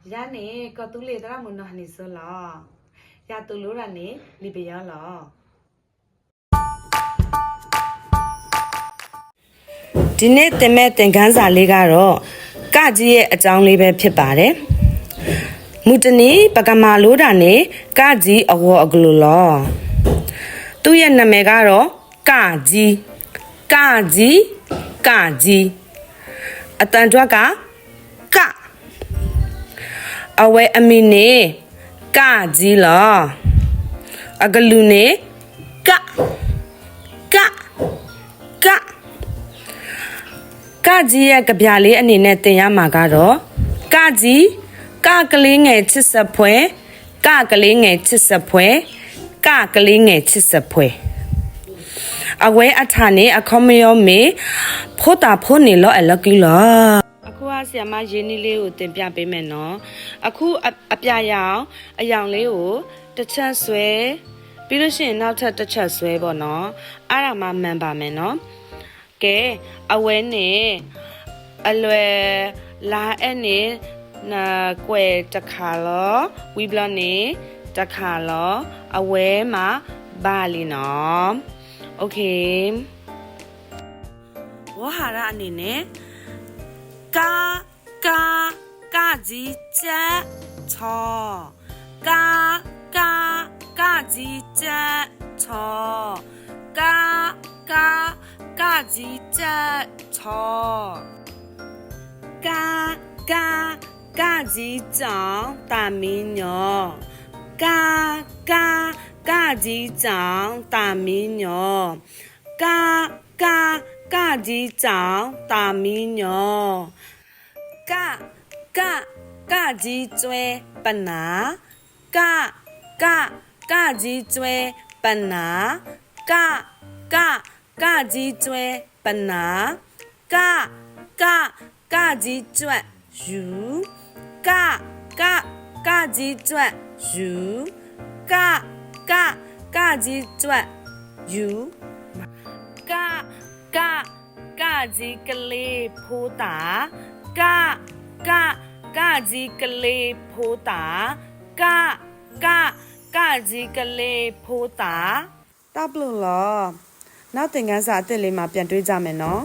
야네 거둘레더라 문나하니 솔라 야 둘로라네 리베야라 ဒီနေ့တင်မဲ့သင်ခန်းစာလေးကတော့ကကြီးရဲ့အကြောင်းလေးပဲဖြစ်ပါတယ်မူတနီပကမာလို့တာနဲ့ကကြီးအဝေါ်အကလူလောသူ့ရဲ့နာမည်ကတော့ကကြီးအတန်ကြွက်ကကအဝဲအမီနေကကြီးလောအကလူနေကကြီးရဲ့ကြပြလေးအနေနဲ့တင်ရမှာကတော့ကကြီးကကလေးငယ်ချစ်စပွဲကကလေးငယ်ချစ်စပွဲအဝဲအထာနေအခေါမယောမေဖိုးတာဖိုးနေလောအလကီလောအခုကဆီယမရင်းနှီးလေးကိုတင်ပြပေးမယ်နော်အခုအပြရောင်အယောင်လေးကိုတစ်ချက်ဆွဲပြီးလို့ရှိရင်နောက်ထပ်တစ်ချက်ဆွဲပေါ့နော်အဲ့ဒါမှမှန်ပါမယ်နော်ကဲအဝဲနဲ့အလွယ်လာအဲ့နဲ့နာကွယ်တခါလောဝီဘလနေတခါလောအဝဲမှာဘာလီနော်โอเคဝဟာရအနေနဲ့ကကြီးချက်ချောကကြီးချက်ချောကကြီးချက်ချောကကြီးကြောင့်တာမင်းညောကကြီးကြောင့်တာမင်းညောကကြီးကြောင့်တာမင်းညောကကြီးကျွဲပနာကကြီးကျွဲပနာကကြီးကျွဲပနာကကြီးကျွတ်ယူကကြီးကျွတ်ယူကကြီးကျွတ်ယူကကြီးကလေးဖိုးတာကကြီးကလေးဖိုးတာကကြီးကလေးဖိုးတာတပ်လို့လားနောက်သင်ခန်းစာအသစ်လေးမှာပြန်တွေ့ကြမယ်နော်